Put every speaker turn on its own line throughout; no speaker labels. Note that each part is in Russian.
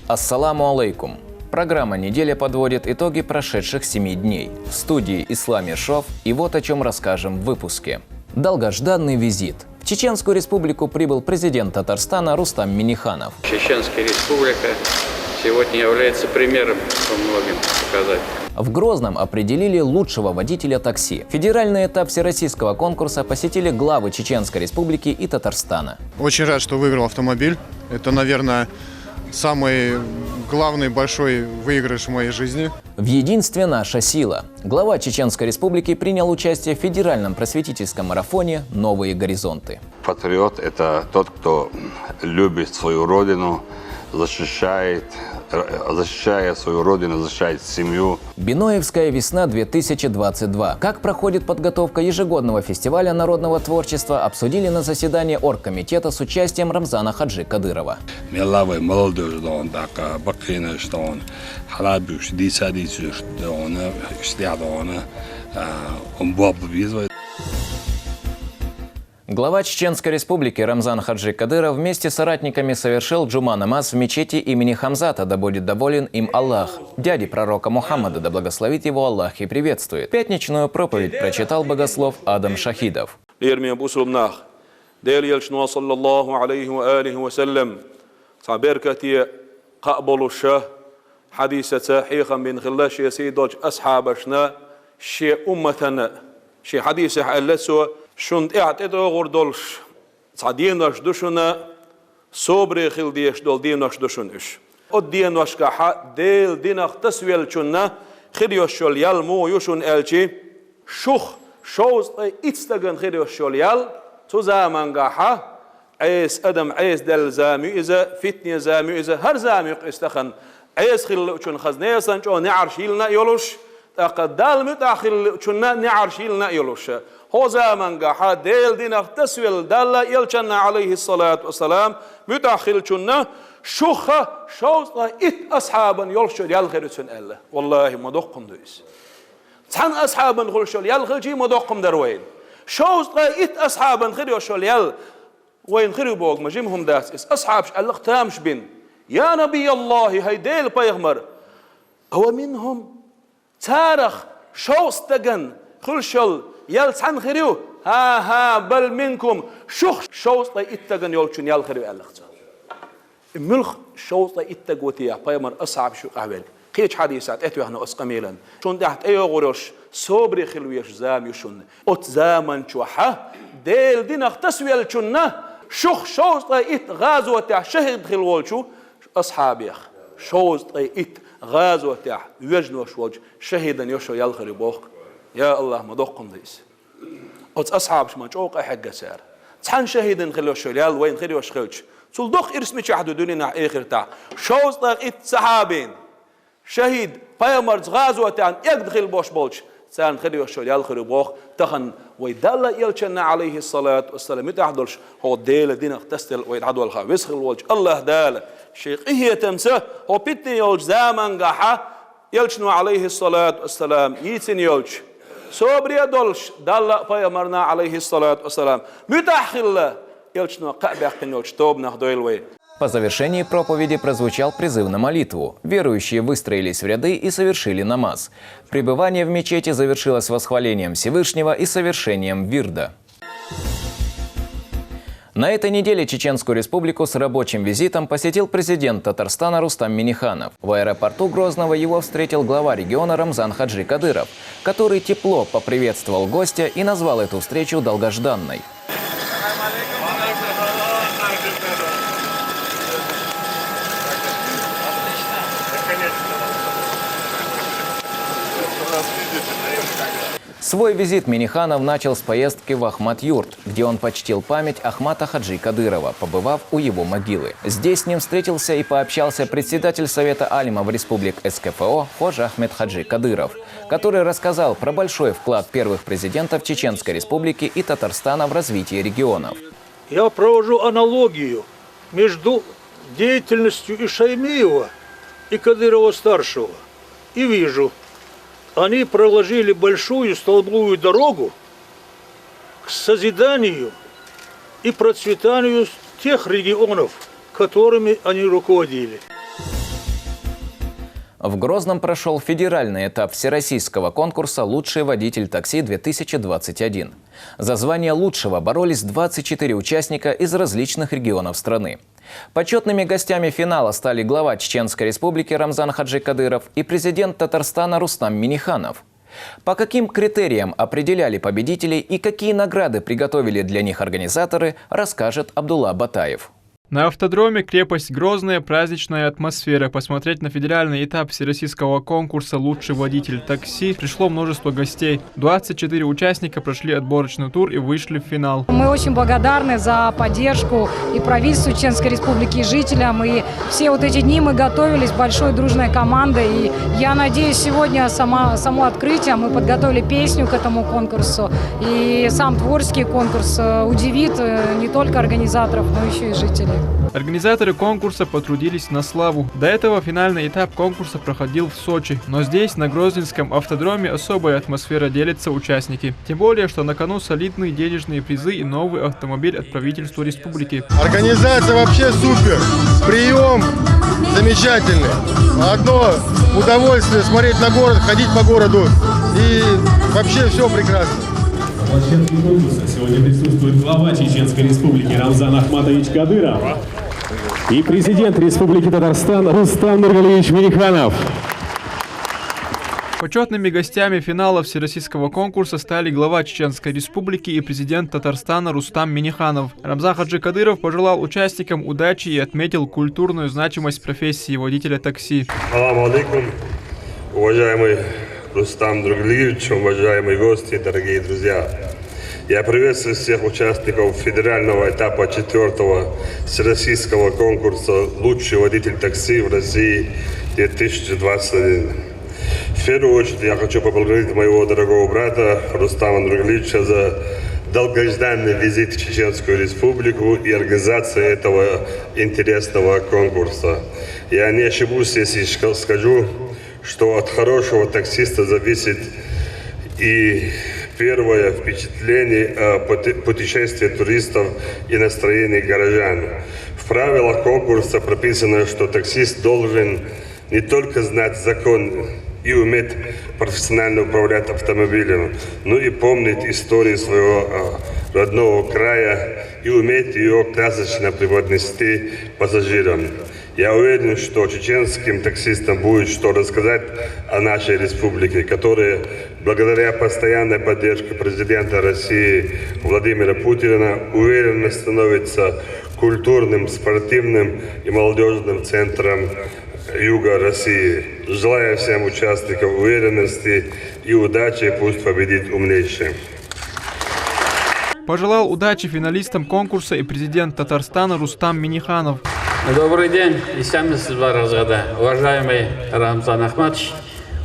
Ассаламу алейкум. Программа «Неделя» подводит итоги прошедших 7 дней. В студии Ислам Ершов, и вот о чем расскажем в выпуске. Долгожданный визит. В Чеченскую республику прибыл президент Татарстана Рустам Минниханов.
Чеченская республика сегодня является примером по многим показателям.
В Грозном определили лучшего водителя такси. Федеральный этап всероссийского конкурса посетили главы Чеченской республики и Татарстана.
Очень рад, что выиграл автомобиль. Это, наверное, самый главный большой выигрыш в моей жизни.
В единстве наша сила. Глава Чеченской республики принял участие в федеральном просветительском марафоне «Новые горизонты».
Патриот – это тот, кто любит свою родину, защищая свою родину, защищает семью.
Биноевская весна-2022. Как проходит подготовка ежегодного фестиваля народного творчества, обсудили на заседании оргкомитета с участием Рамзана Хаджи Кадырова. Глава Чеченской республики Рамзан Хаджи Кадыров вместе с соратниками совершил джума намаз в мечети имени Хамзата, да будет доволен им Аллах, дяди пророка Мухаммада, да благословит его Аллах и приветствует. Пятничную проповедь прочитал богослов Адам Шахидов.
شند اعتدوا غردولش صدين واش دوشنا صبر خل ديش دول دين واش دوشنش الدين واش كح ديل دينخ تسويل شنا خديوش شول يال مو يوشن الشي شخ شوز اتستغن خديوش شول يال تو زمان كح عيس ادم عيس دل زامي اذا فتني زامي اذا هر زامي استخن عيس خل شن خزنه سنجو نعرشيلنا يولوش تقدال متاخل شنا نعرشيلنا يولوش o zamanga del dinaq taswil dalla yelchanna alayhi salatu wassalam mütakhilchunna şuha şawsla it ashaban yolşul yalgırıçın elle vallahi madoqqumduyuz san ashaban yolşul yalgırıcı madoqqum derweyn şawsla it ashaban yolşul yal وين خربوق مجمهم داس اس اصحاب الله تامش بن يا نبي الله هيدل پیغمبر هو منهم تارخ شوستگن خلشل يال سان خريو ها بل منكم شخ شوص اتقن يولشون يال خريو الله الملخ شوص اتقوتيا بايمر اصعب شو قابل قيش حديثات اتو احنا اسقميلا شون تحت ايو غروش صبري خلويش زام يشون ات زامن شوحه ديل دينخ تسويل شونه شخ شوص ات غازوتيا شهد خلولشو اصحابيخ شوص ات غازوتيا يوجنوش وج شهيدا يشو يال خريو بوخ يا الله مدوقم ديس أوت أصحاب شو مانشوق أحق سعر تحن شهيدن خلوا شلال وين خلوا شخوش صلدوق إرسمي شحدو دونينا آخر تاع شوز طاقت صحابين شهيد بايمرز غازوة تاعن يقدخل بوش بولش سان خلوا شلال خلوا بوخ تخن ويدل يلشنا عليه الصلاة والسلام يتعدلش هو ديل دين اختستل ويتعدل الخاوس خل والج الله دال شيخ إيه تمسه هو بيتني يولج زمن قحة يلشنو عليه الصلاة والسلام يتن يولج صبري دولش دل پیامبرنا علیه الصلاة والسلام متأخل يلشنو قبح كنيوش توب نهدويلوي.
По завершении проповеди прозвучал призыв на молитву. Верующие выстроились в ряды и совершили намаз. Пребывание в мечети завершилось восхвалением Всевышнего и совершением вирда. На этой неделе Чеченскую республику с рабочим визитом посетил президент Татарстана Рустам Минниханов. В аэропорту Грозного его встретил глава региона Рамзан Хаджи Кадыров, который тепло поприветствовал гостя и назвал эту встречу долгожданной. Свой визит Минниханов начал с поездки в Ахмат-Юрт, где он почтил память Ахмата Хаджи Кадырова, побывав у его могилы. Здесь с ним встретился и пообщался председатель Совета алимов республик СКФО Хожа Ахмед Хаджи Кадыров, который рассказал про большой вклад первых президентов Чеченской республики и Татарстана в развитие регионов.
Я провожу аналогию между деятельностью Ишаймиева и Кадырова-старшего и вижу, они проложили большую столбовую дорогу к созиданию и процветанию тех регионов, которыми они руководили.
В Грозном прошел федеральный этап всероссийского конкурса «Лучший водитель такси-2021». За звание лучшего боролись 24 участника из различных регионов страны. Почетными гостями финала стали глава Чеченской Республики Рамзан Хаджи Кадыров и президент Татарстана Рустам Минниханов. По каким критериям определяли победителей и какие награды приготовили для них организаторы, расскажет Абдулла Батаев.
На автодроме крепость Грозная, праздничная атмосфера. Посмотреть на федеральный этап всероссийского конкурса «Лучший водитель такси» пришло множество гостей. 24 участника прошли отборочный тур и вышли в финал.
Мы очень благодарны за поддержку и правительству Чеченской Республики, и жителям. И все вот эти дни мы готовились большой дружной командой. И я надеюсь, сегодня само открытие, мы подготовили песню к этому конкурсу. И сам творческий конкурс удивит не только организаторов, но еще и жителей.
Организаторы конкурса потрудились на славу. До этого финальный этап конкурса проходил в Сочи. Но здесь, на Грозненском автодроме, особая атмосфера, делятся участники. Тем более, что на кону солидные денежные призы и новый автомобиль от правительства республики.
Организация вообще супер. Прием замечательный. Одно удовольствие смотреть на город, ходить по городу. И вообще все прекрасно.
На площадке конкурса сегодня присутствует глава Чеченской Республики Рамзан Ахматович Кадыров и президент Республики Татарстан Рустам Нургалиевич Минниханов.
Почетными гостями финала всероссийского конкурса стали глава Чеченской Республики и президент Татарстана Рустам Минниханов. Рамзан Хаджи Кадыров пожелал участникам удачи и отметил культурную значимость профессии водителя такси.
Салам алейкум, уважаемый Рустам Нургалиевич, уважаемые гости, дорогие друзья. Я приветствую всех участников федерального этапа 4-го всероссийского конкурса «Лучший водитель такси в России 2021». В первую очередь я хочу поблагодарить моего дорогого брата Рустама Нургалиевича за долгожданный визит в Чеченскую Республику и организацию этого интересного конкурса. Я не ошибусь, если скажу, что от хорошего таксиста зависит и первое впечатление о путешествии туристов и настроении горожан. В правилах конкурса прописано, что таксист должен не только знать закон и уметь профессионально управлять автомобилем, но и помнить историю своего родного края и уметь ее красочно преподнести пассажирам. Я уверен, что чеченским таксистам будет что рассказать о нашей республике, которая благодаря постоянной поддержке президента России Владимира Путина уверенно становится культурным, спортивным и молодежным центром юга России. Желаю всем участникам уверенности и удачи, пусть победит умнейший.
Пожелал удачи финалистам конкурса и президент Татарстана Рустам Минниханов.
Добрый день, уважаемый Рамзан Ахматович,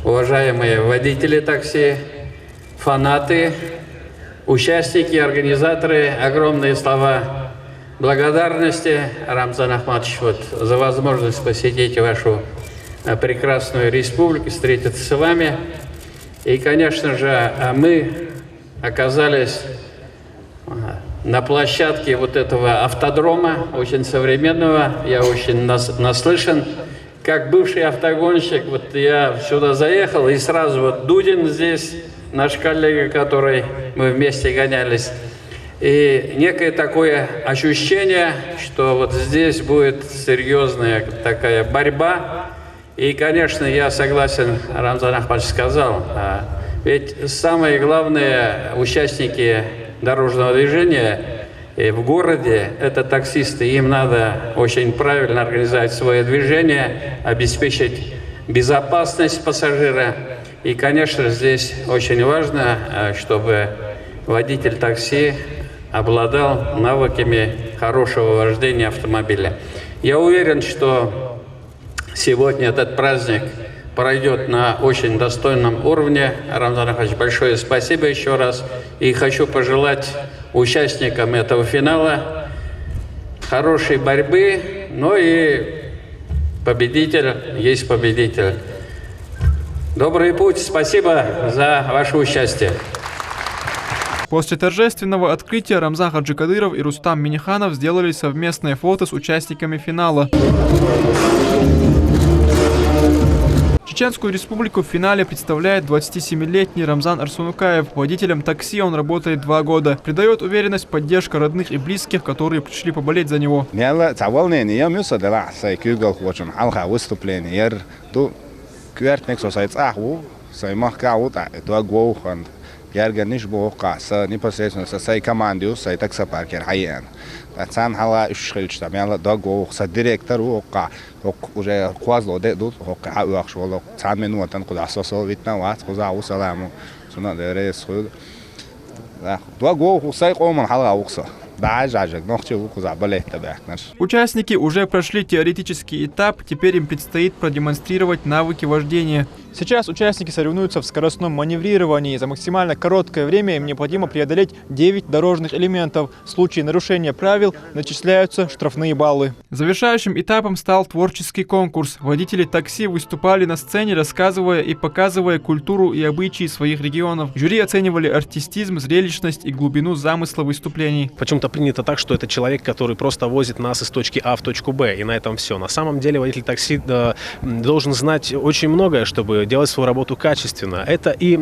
уважаемые водители такси, фанаты, участники, организаторы, огромные слова благодарности, Рамзан Ахматович, за возможность посетить вашу прекрасную республику, встретиться с вами. И, конечно же, мы оказались на площадке этого автодрома, очень современного. Я очень наслышан. Как бывший автогонщик, я сюда заехал, и сразу Дудин здесь, наш коллега, который мы вместе гонялись. И некое такое ощущение, что здесь будет серьезная такая борьба. И, конечно, я согласен, Рамзан Ахматович сказал, ведь самые главные участники дорожного движения в городе – это таксисты. Им надо очень правильно организовать свое движение, обеспечить безопасность пассажира. И, конечно, здесь очень важно, чтобы водитель такси обладал навыками хорошего вождения автомобиля. Я уверен, что сегодня этот праздник пройдет на очень достойном уровне. Рамзан Ахматович, большое спасибо еще раз. И хочу пожелать участникам этого финала хорошей борьбы. Ну и победитель есть победитель. Добрый путь. Спасибо за ваше участие.
После торжественного открытия Рамзан Хаджи Кадыров и Рустам Минниханов сделали совместное фото с участниками финала. Чеченскую республику в финале представляет 27-летний Рамзан Арсунукаев. Водителем такси он работает 2 года. Придает уверенность поддержка родных и близких, которые пришли поболеть за него.
Ярганиш бока са непосредственно со своей командой со такса паркер хайен. Тацан хала ушхилчта мяла дого со директор ока уже квазло де дут ока уахшволо цан минутан куда сосол витна ват куза усаламу суна дерес худ. Да дого сай коман хала укса.
Участники уже прошли теоретический этап, теперь им предстоит продемонстрировать навыки вождения. Сейчас участники соревнуются в скоростном маневрировании. За максимально короткое время им необходимо преодолеть 9 дорожных элементов. В случае нарушения правил начисляются штрафные баллы. Завершающим этапом стал творческий конкурс. Водители такси выступали на сцене, рассказывая и показывая культуру и обычаи своих регионов. Жюри оценивали артистизм, зрелищность и глубину замысла выступлений.
Почему-то принято так, что это человек, который просто возит нас из точки А в точку Б, и на этом все. На самом деле водитель такси должен знать очень многое, чтобы делать свою работу качественно. Это и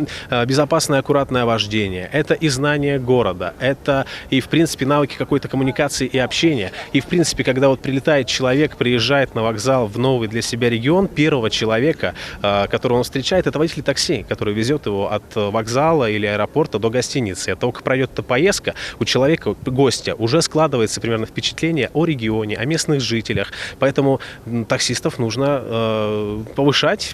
безопасное, аккуратное вождение, это и знание города, это и, в принципе, навыки какой-то коммуникации и общения. И, в принципе, когда вот прилетает человек, приезжает на вокзал в новый для себя регион, первого человека, которого он встречает, это водитель такси, который везет его от вокзала или аэропорта до гостиницы. От того, как пройдет эта поездка, у человека, гостя, уже складывается примерно впечатление о регионе, о местных жителях. Поэтому таксистов нужно повышать,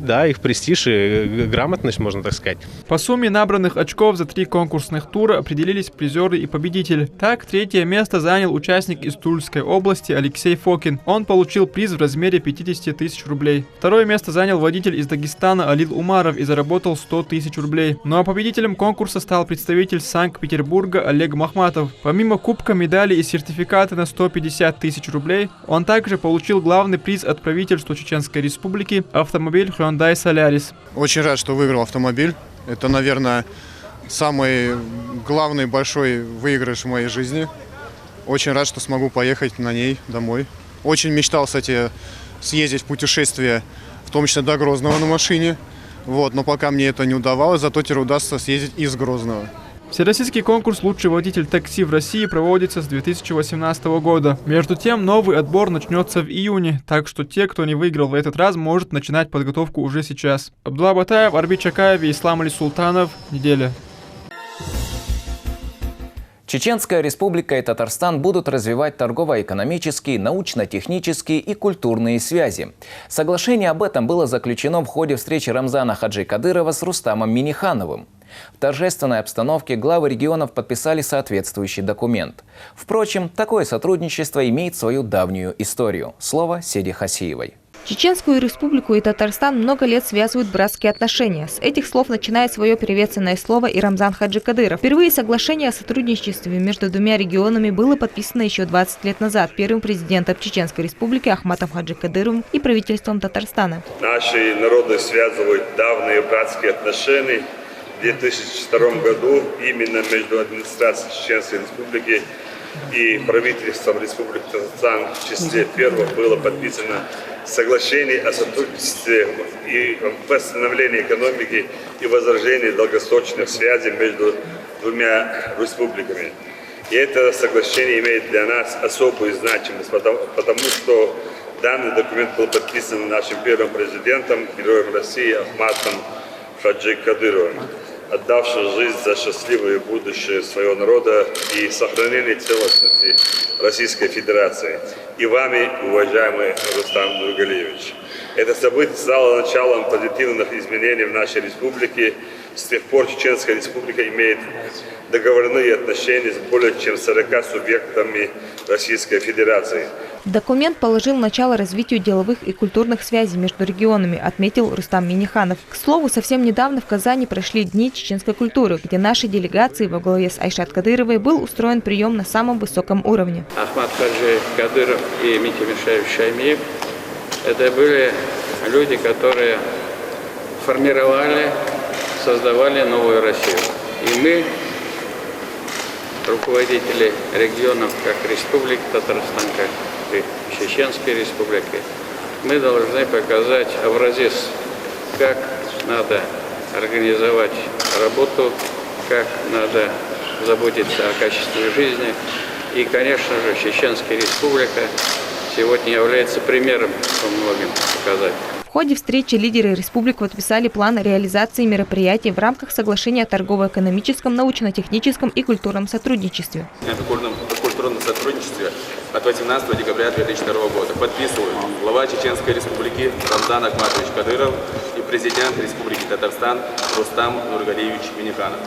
да, их престиж и грамотность, можно так сказать.
По сумме набранных очков за 3 конкурсных тура определились призеры и победитель. Так, 3-е место занял участник из Тульской области Алексей Фокин. Он получил приз в размере 50 тысяч рублей. 2-е место занял водитель из Дагестана Алил Умаров и заработал 100 тысяч рублей. Ну а победителем конкурса стал представитель Санкт-Петербурга Олег Махматов. Помимо кубка, медали и сертификаты на 150 тысяч рублей, он также получил главный приз от правительства Чеченской Республики – автомобиль Hyundai Solaris.
Очень рад, что выиграл автомобиль. Это, наверное, самый главный большой выигрыш в моей жизни. Очень рад, что смогу поехать на ней домой. Очень мечтал, кстати, съездить в путешествие, в том числе до Грозного на машине. Но пока мне это не удавалось, зато теперь удастся съездить из Грозного.
Всероссийский конкурс «Лучший водитель такси» в России проводится с 2018 года. Между тем, новый отбор начнется в июне, так что те, кто не выиграл в этот раз, может начинать подготовку уже сейчас. Абдулла Батаев, Арбит Чакаев и Ислам Али Султанов. Неделя.
Чеченская республика и Татарстан будут развивать торгово-экономические, научно-технические и культурные связи. Соглашение об этом было заключено в ходе встречи Рамзана Хаджи Кадырова с Рустамом Миннихановым. В торжественной обстановке главы регионов подписали соответствующий документ. Впрочем, такое сотрудничество имеет свою давнюю историю. Слово Седи Хасиевой.
Чеченскую республику и Татарстан много лет связывают братские отношения. С этих слов начинает свое приветственное слово и Рамзан Хаджи Кадыров. Впервые соглашение о сотрудничестве между двумя регионами было подписано еще 20 лет назад первым президентом Чеченской республики Ахматом Хаджи Кадыровым и правительством Татарстана.
Наши народы связывают давние братские отношения. В 2002 году именно между администрацией Чеченской республики и правительством Республики Татарстан в числе первых было подписано соглашение о сотрудничестве и восстановлении экономики и возрождении долгосрочных связей между двумя республиками. И это соглашение имеет для нас особую значимость, потому что данный документ был подписан нашим первым президентом, героем России Ахматом Хаджи Кадыровым, отдавшим жизнь за счастливое будущее своего народа и сохранение целостности Российской Федерации. И вами, уважаемый Рустам Нургалиевич. Это событие стало началом позитивных изменений в нашей республике. С тех пор Чеченская республика имеет договорные отношения с более чем 40 субъектами Российской Федерации.
Документ положил начало развитию деловых и культурных связей между регионами, отметил Рустам Минниханов. К слову, совсем недавно в Казани прошли Дни чеченской культуры, где нашей делегации во главе с Айшат Кадыровой был устроен прием на самом высоком уровне.
Ахмат Хаджи Кадыров и Митя Мишаев Шаймиев – это были люди, которые формировали, создавали новую Россию. И мы, руководители регионов, как Республики Татарстан, как и Чеченской Республики, мы должны показать образец как надо организовать работу, как надо заботиться о качестве жизни. И, конечно же, Чеченская Республика сегодня является примером по многим показателям.
В ходе встречи лидеры республик подписали план реализации мероприятий в рамках соглашения о торгово-экономическом, научно-техническом и культурном сотрудничестве.
В культурном сотрудничестве от 18 декабря 2002 года подписывают глава Чеченской Республики Рамзан Ахматович Кадыров и президент Республики Татарстан Рустам Нургалиевич Минниханов.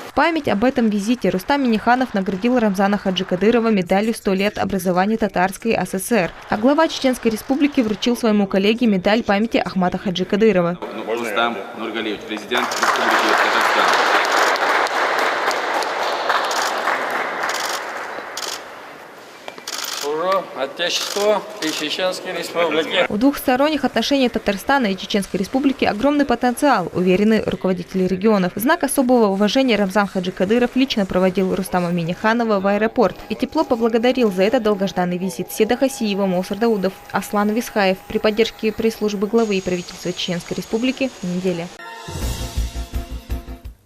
В память об этом визите Рустам Минниханов наградил Рамзана Хаджикадырова медалью «100 лет образования Татарской ССР», а глава Чеченской Республики вручил своему коллеге медаль памяти Ахмата Хаджикадырова.
Рустам Нургалиевич, президент Республики Татарстан.
Отечество и Чеченской Республики.
В двухсторонних отношениях Татарстана и Чеченской Республики огромный потенциал, уверены руководители регионов. В знак особого уважения Рамзан Хаджикадыров лично проводил Рустама Минниханова в аэропорт и тепло поблагодарил за этот долгожданный визит Седа Хасиева, Мусар Даудов, Аслан Висхаев при поддержке пресс-службы главы и правительства Чеченской Республики «Неделя».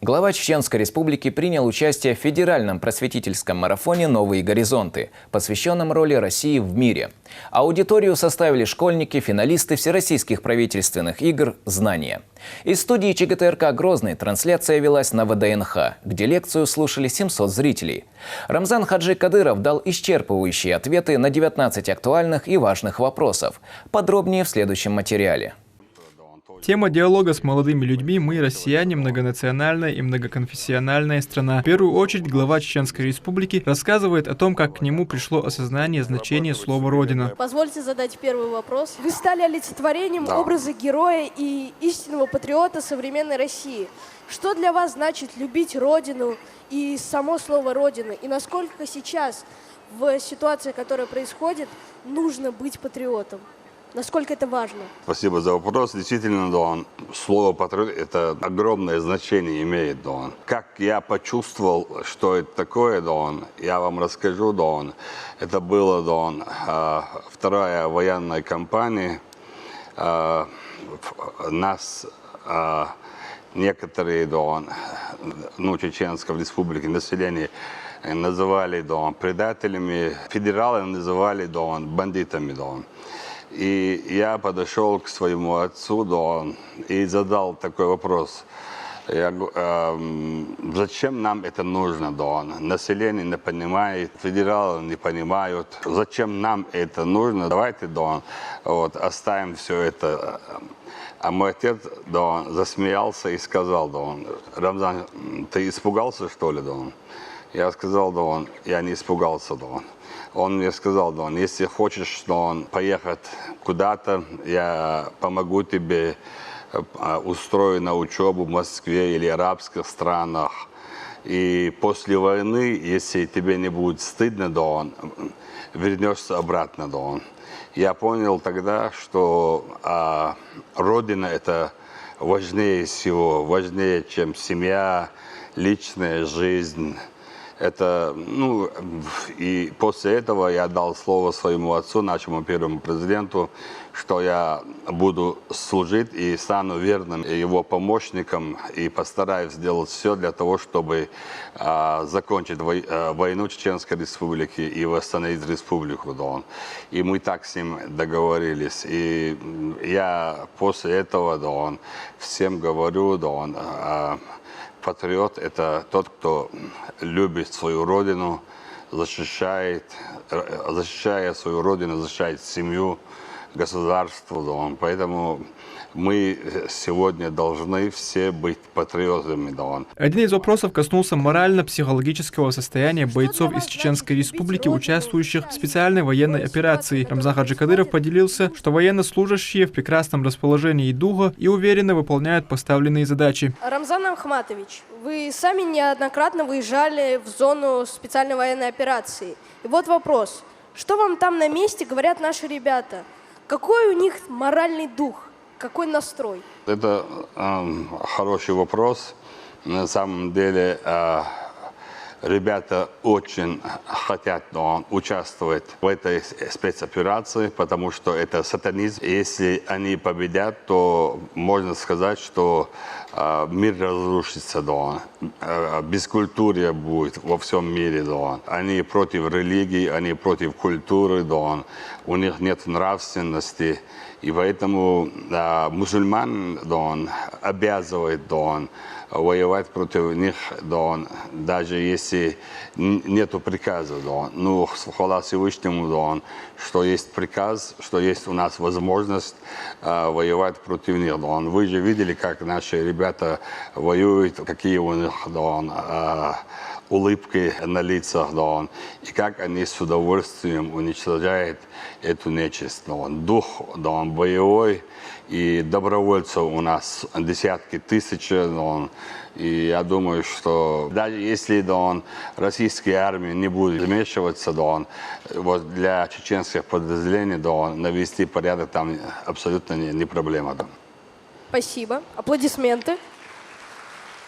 Глава Чеченской Республики принял участие в федеральном просветительском марафоне «Новые горизонты», посвященном роли России в мире. Аудиторию составили школьники, финалисты всероссийских правительственных игр «Знания». Из студии ЧГТРК «Грозный» трансляция велась на ВДНХ, где лекцию слушали 700 зрителей. Рамзан Хаджикадыров дал исчерпывающие ответы на 19 актуальных и важных вопросов. Подробнее в следующем материале.
Тема диалога с молодыми людьми «Мы, россияне, многонациональная и многоконфессиональная страна». В первую очередь глава Чеченской Республики рассказывает о том, как к нему пришло осознание значения слова «Родина».
Позвольте задать первый вопрос. Вы стали олицетворением образа героя и истинного патриота современной России. Что для вас значит любить Родину и само слово «Родина»? И насколько сейчас в ситуации, которая происходит, нужно быть патриотом? Насколько это важно?
Спасибо за вопрос. Действительно, Дон, слово «патриот» — это огромное значение имеет, Дон. Как я почувствовал, что это такое, Дон, я вам расскажу, Дон. Это было, Дон, вторая военная кампания. Нас некоторые, Дон, Чеченской Республики, население называли, Дон, предателями. Федералы называли, Дон, бандитами, Дон. И я подошел к своему отцу, Дон, и задал такой вопрос. Зачем нам это нужно, Дон? Население не понимает, федералы не понимают. Зачем нам это нужно? Давайте, Дон, оставим все это. А мой отец, Дон, засмеялся и сказал, Дон: Рамзан, ты испугался, что ли, Дон? Я сказал, Дон, я не испугался, Дон. Он мне сказал, Дон, если хочешь, Дон, поехать куда-то, я помогу тебе, устрою на учебу в Москве или арабских странах. И после войны, если тебе не будет стыдно, Дон, вернешься обратно, Дон. Я понял тогда, что Родина – это важнее всего, важнее, чем семья, личная жизнь. Это, и после этого я дал слово своему отцу, нашему первому президенту, что я буду служить и стану верным его помощником и постараюсь сделать все для того, чтобы закончить войну Чеченской Республики и восстановить республику, Дон. И мы так с ним договорились. И я после этого, Дон, всем говорю, Дон, патриот – это тот, кто любит свою родину, защищая свою родину, защищает семью, государство. Дон. Поэтому мы сегодня должны все быть патриотами. Дон.
Один из вопросов коснулся морально-психологического состояния бойцов из Чеченской Республики, участвующих в специальной военной операции. Рамзан Хаджикадыров поделился, что военнослужащие в прекрасном расположении духа и уверенно выполняют поставленные задачи.
Рамзан Ахматович, вы сами неоднократно выезжали в зону специальной военной операции. И вот вопрос. Что вам там на месте говорят наши ребята? Какой у них моральный дух? Какой настрой?
Это хороший вопрос. На самом деле ребята очень хотят участвовать в этой спецоперации, потому что это сатанизм. Если они победят, то можно сказать, что мир разрушится. Бескультурие будет во всем мире. Они против религии, они против культуры. У них нет нравственности. И поэтому мусульман обязывает воевать против них, даже если нет приказа. Ну, хвала Всевышнему, что есть приказ, что есть у нас возможность воевать против них. Вы же видели, как наши ребята воюют, какие у них улыбки на лицах, и как они с удовольствием уничтожают эту нечисть. Дух боевой, и добровольцев у нас десятки тысяч. И я думаю, что даже если российская армия не будет вмешиваться, вот для чеченских подразделений навести порядок там абсолютно не проблема.
Спасибо. Аплодисменты.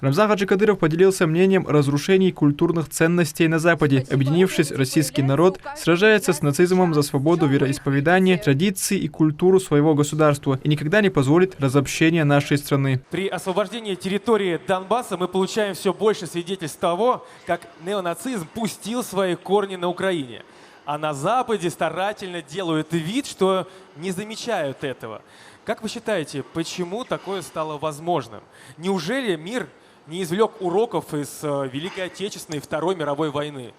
Рамзан Хаджи Кадыров поделился мнением о разрушении культурных ценностей на Западе. Объединившись, российский народ сражается с нацизмом за свободу вероисповедания, традиции и культуру своего государства и никогда не позволит разобщения нашей страны.
При освобождении территории Донбасса мы получаем все больше свидетельств того, как неонацизм пустил свои корни на Украине. А на Западе старательно делают вид, что не замечают этого. Как вы считаете, почему такое стало возможным? Неужели мир не извлек уроков из Великой Отечественной и Второй мировой войны?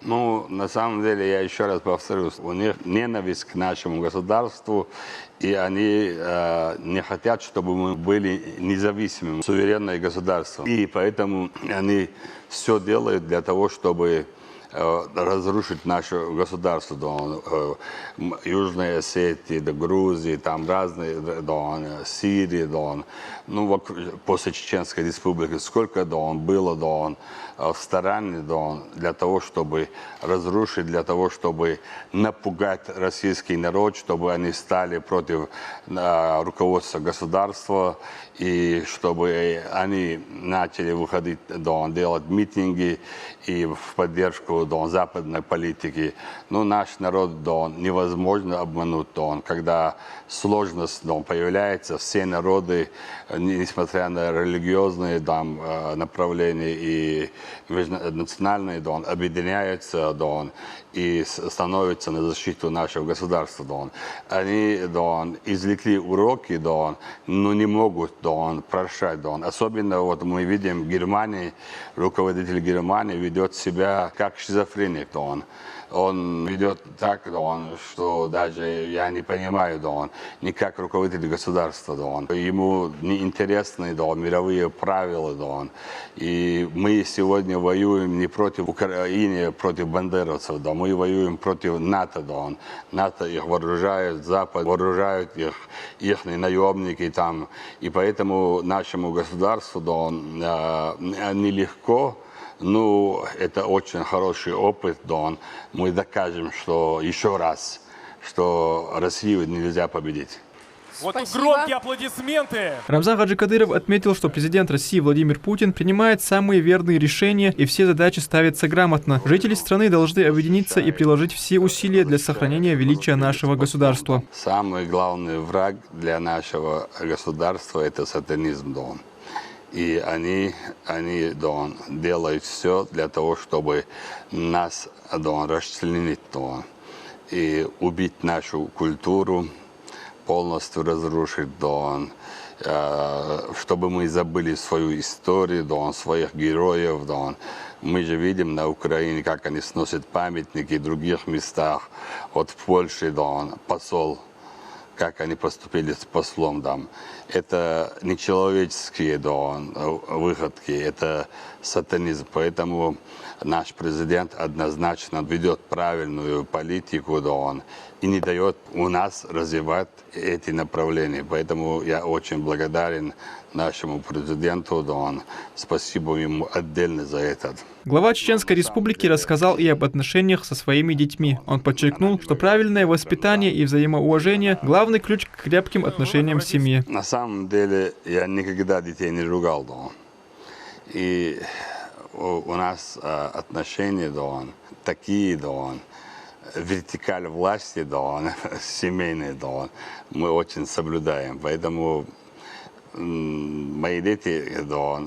Ну, на самом деле, я еще раз повторюсь, у них ненависть к нашему государству, и они не хотят, чтобы мы были независимым, суверенным государством. И поэтому они все делают для того, чтобы разрушить наше государство. Южная Осетия, Грузии, там разные, Сирии, ну, после Чеченской республики, сколько было стараний для того, чтобы разрушить, для того, чтобы напугать российский народ, чтобы они стали против руководства государства, и чтобы они начали выходить, делать митинги и в поддержку западной политики. Но наш народ невозможно обмануть. Когда сложность появляется, все народы, несмотря на религиозные направления и национальные, объединяются и становятся на защиту нашего государства. Они извлекли уроки, но не могут прощать. Особенно вот мы видим в Германии, руководитель Германии ведет себя как шизофреник. Он ведет так, что даже я не понимаю, не как руководитель государства. Ему неинтересны мировые правила. И мы сегодня воюем не против Украины, против бандеровцев. Мы воюем против НАТО. НАТО их вооружает, Запад вооружает их наемники там. И поэтому нашему государству нелегко. Ну, это очень хороший опыт, мы докажем, что еще раз, что Россию нельзя победить.
Вот громкие аплодисменты!
Рамзан Хаджи Кадыров отметил, что президент России Владимир Путин принимает самые верные решения и все задачи ставятся грамотно. Жители страны должны объединиться и приложить все усилия для сохранения величия нашего государства.
Самый главный враг для нашего государства – это сатанизм. И они делают все для того, чтобы нас расчленить и убить нашу культуру, полностью разрушить, чтобы мы забыли свою историю, своих героев. Мы же видим на Украине, как они сносят памятники в других местах. Вот в Польше посол, как они поступили с послом там. Это нечеловеческие выходки, это сатанизм. Поэтому наш президент однозначно ведет правильную политику, да, он, и не дает у нас развивать эти направления. Поэтому я очень благодарен нашему президенту, да, он, спасибо ему отдельно за это.
Глава Чеченской Республики рассказал и об отношениях со своими детьми. Он подчеркнул, что правильное воспитание и взаимоуважение – главный ключ к крепким отношениям в семье.
На самом деле я никогда детей не ругал, да. И у нас отношения, да, такие, да, вертикаль власти, да, семейные, да, мы очень соблюдаем. Поэтому мои дети, да,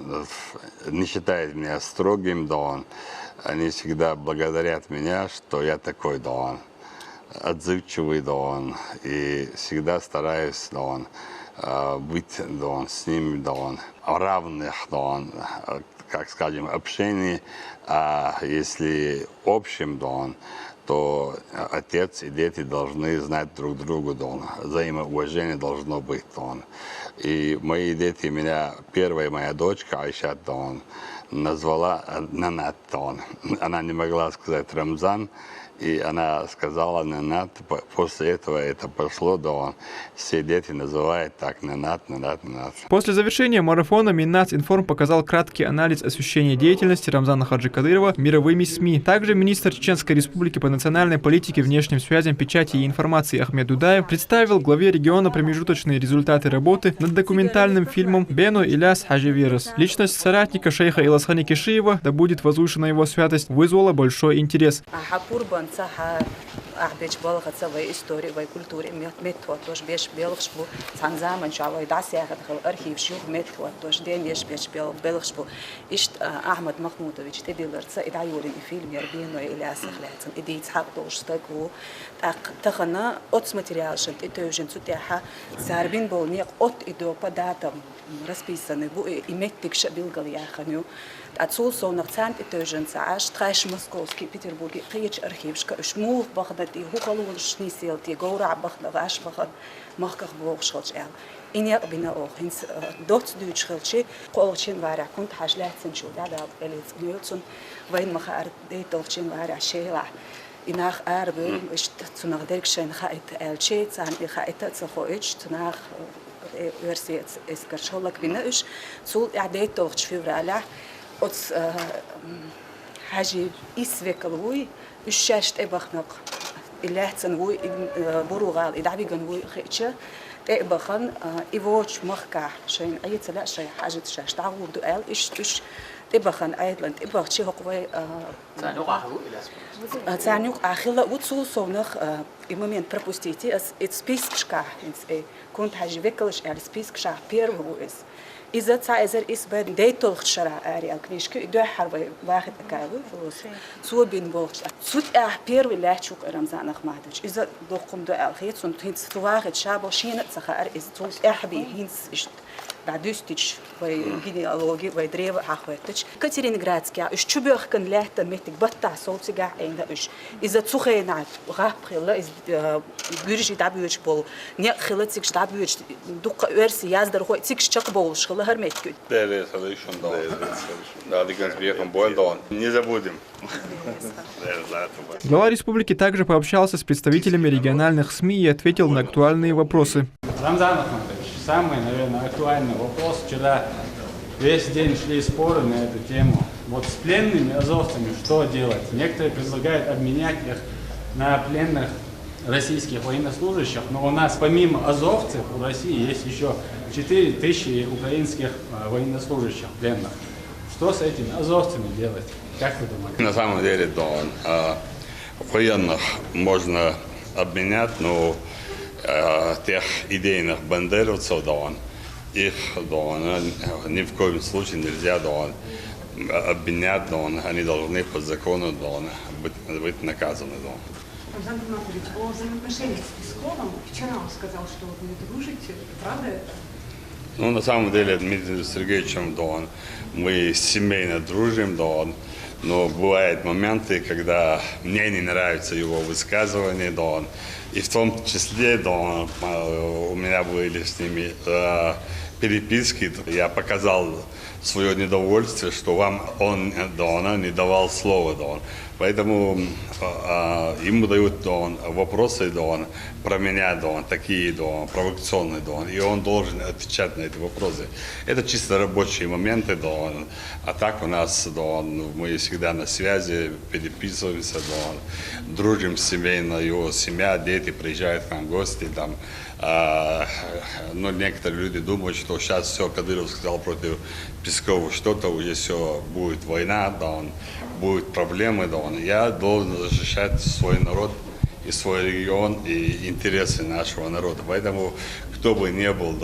не считают меня строгим, да, они всегда благодарят меня, что я такой, да, отзывчивый, да, и всегда стараюсь, да, быть, да, с ними, да, равных, да, как скажем, общении, а если общим, да, то отец и дети должны знать друг друга, да, взаимоуважение должно быть, да. И мои дети, меня, первая моя дочка, Айшат, да, назвала Нанат, да. Она не могла сказать Рамзан, и она сказала Нанат. После этого это пошло, да, все дети называют так Нанат, Нанат, Нанат.
После завершения марафона Миннацинформ показал краткий анализ освещения деятельности Рамзана Хаджи Кадырова мировыми СМИ. Также министр Чеченской Республики по национальной политике, внешним связям, печати и информации Ахмед Дудаев представил главе региона промежуточные результаты работы над документальным фильмом «Бено Иляс Хадживирус». Личность соратника шейха Иласхани Кишиева, да будет возвышена его святость, вызвала большой интерес.
أحبش بالغ تسوي إستوري وي كولتوري مت واتوش بيش بالغ شبو عن زمان شعوي دعسي أخذ خل أرخيف شو مت واتوش دين يش بيش بالغ شبو إشت أحمد مخمودوفيتش تدي لرتسا إدعيوري فيلم يربين وإلى أسخلاتن إدي يتحق دوش تقو تخنا أوتس ماتريال شنت إتوجن سوتيحا ساربين بولنيق أوت إدو بداتم رسبيسن بو إمتك شبيلغل ياخنيو أتصول صونق تانت إتوجن ساعش تخاش موسكوسكي بيتربورغي قيش أرخيفشك إشموف بغدادي هو قالوا شنيسيلتي غورع بغداد غاش بغد مخكخ بوغ شغلش إل إني أبينا أوه هنس دوت دوتش خلشي قولشين وارع كنت حاجلاتن شو دادا إليز نيوتن وين مخار ديتوفشين وارع شيلع إناخ أربو إش تناخ ديركشين خايت إلشي تان إخايت تسخويتش تناخ ورسيت إسكرشولك بناش سول إعداد توختش في ورالع أوتس حاجة إسفكلوي الشاشت إبخنق اللي هتسنوي بروغال إدعبي جنوي خيتشة إبخن إيوش مخكع شين أي تلا شيء حاجة شاش تعود قال إيش إبخن أيضا إبخ شيء هقوي تعنيق آخلا وتصل صونخ إمامين بربوستيتي أس إتسبيسكشكا كنت حاجة فكلش على سبيسكشا بير هو إس إذا تعزر إسبان ديتولخ شرع أري الكنيشك دو حرب واحد أكابو سو بين بوخش سوت بير ولا تشوك رمزان أخمادش إذا دوقم دو الخيط سنت هنس تواخد شابو شينت سخار إذا توت أحبي هنس إشت بعدوستش ويجيني ألوجي ويدريب حخوتش كتيرين جراتسكيا إيش تشبه كن لهت ميتك بتاع صوت جا عند إيش إذا تخينات وغاب خلا إذا بيرجي دابيوش بول نيا خلتك دابيوش دوق ورسي يازدر هو تيكش تقبل شغله هرمتك.
Да, не забудем.
Глава республики также пообщался с представителями региональных СМИ и ответил на актуальные вопросы.
Рамзан Ахматович, самый, наверное, актуальный вопрос. Вчера весь день шли споры на эту тему. Вот с пленными азовцами что делать? Некоторые предлагают обменять их на пленных российских военнослужащих, но у нас помимо азовцев в России есть еще 4000 украинских военнослужащих пленных. Что с этими азовцами делать? Как вы думаете?
На самом деле, да, военных можно обменять, но тех идейных бандеровцев, да, их, да, ни в коем случае нельзя, да, обменять, да, они должны по закону, да, быть наказаны, да.
Рамзан Ахматович, о взаимоотношениях с Песковым вчера он сказал, что вы дружите, правда это?
Ну, на самом деле, Дмитрием Сергеевичем, да, мы семейно дружим, да, но бывают моменты, когда мне не нравятся его высказывания, да, и в том числе, да, у меня были с ними переписки. Я показал свое недовольствие, что вам он не давал слова. Поэтому ему дают вопросы про меня, такие провокационные, и он должен отвечать на эти вопросы. Это чисто рабочие моменты, а так у нас мы всегда на связи, переписываемся, дружим с семейной, его семья, дети приезжают к нам в гости. Но некоторые люди думают, что сейчас все, Кадыров сказал против Пескова что-то, уже все, будет война, будут проблемы. Я должен защищать свой народ и свой регион, и интересы нашего народа. Поэтому, кто бы ни был,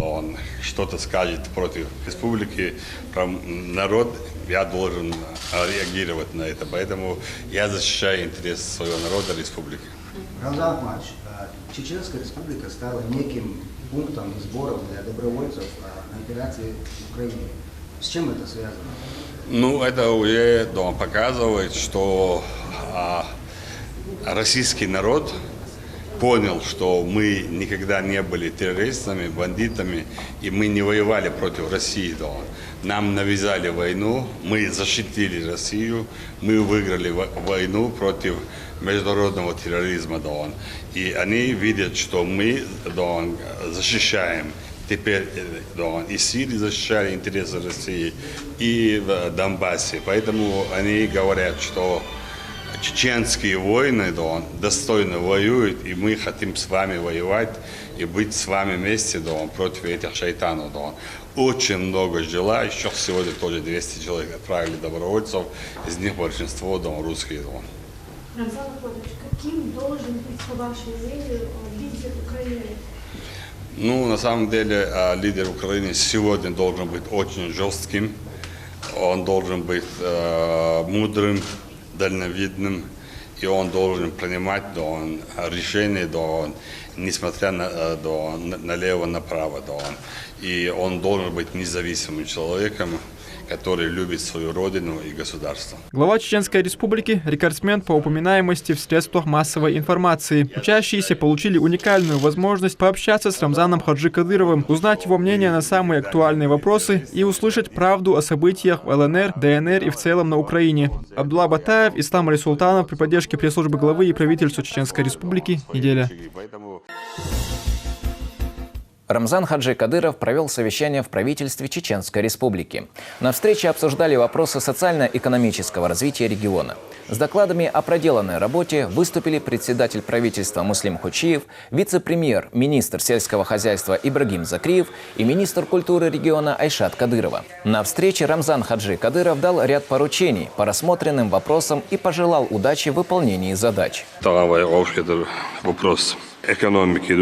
что-то скажет против республики, про народ, я должен реагировать на это. Поэтому я защищаю интересы своего народа, республики.
Рамзан Ахматович, Чеченская республика стала неким пунктом сбора для добровольцев на операции в Украине. С чем это связано?
Это уже показывает, что российский народ понял, что мы никогда не были террористами, бандитами, и мы не воевали против России. Нам навязали войну, мы защитили Россию, мы выиграли войну против международного терроризма. И они видят, что мы защищаем. Теперь и Сирии защищали интересы России, и в Донбассе. Поэтому они говорят, что чеченские воины достойно воюют, и мы хотим с вами воевать и быть с вами вместе против этих шайтанов. Очень много желающих. Сегодня тоже 200 человек отправили добровольцев, из них большинство русские.
Рамзан Ахматович, каким должен быть, по вашему мнению, лидер Украины?
На самом деле, лидер Украины сегодня должен быть очень жестким. Он должен быть мудрым, дальновидным, и он должен принимать решения, несмотря налево-направо. И он должен быть независимым человеком, который любит свою родину и государство.
Глава Чеченской республики – рекордсмен по упоминаемости в средствах массовой информации. Учащиеся получили уникальную возможность пообщаться с Рамзаном Хаджи Кадыровым, узнать его мнение на самые актуальные вопросы и услышать правду о событиях в ЛНР, ДНР и в целом на Украине. Абдулла Батаев, Ислам Али Султанов при поддержке пресс-службы главы и правительства Чеченской республики. Неделя.
Рамзан Хаджи Кадыров провел совещание в правительстве Чеченской Республики. На встрече обсуждали вопросы социально-экономического развития региона. С докладами о проделанной работе выступили председатель правительства Муслим Хучиев, вице-премьер, министр сельского хозяйства Ибрагим Закриев и министр культуры региона Айшат Кадырова. На встрече Рамзан Хаджи Кадыров дал ряд поручений по рассмотренным вопросам и пожелал удачи в выполнении задач.
Вопрос экономики,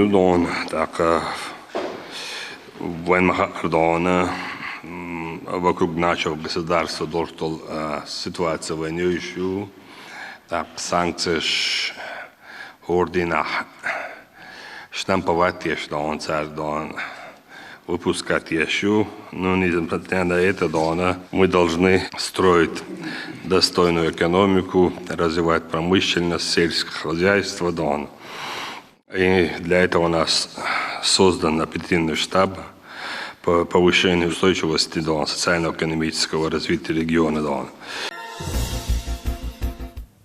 вокруг нашего государства должна ситуация воюющую, санкции, ордена, штамповать еще, выпускать еще. Но несмотря на это, мы должны строить достойную экономику, развивать промышленность, сельское хозяйство. И для этого у нас создан оперативный штаб по повышению устойчивости социально-экономического развития региона.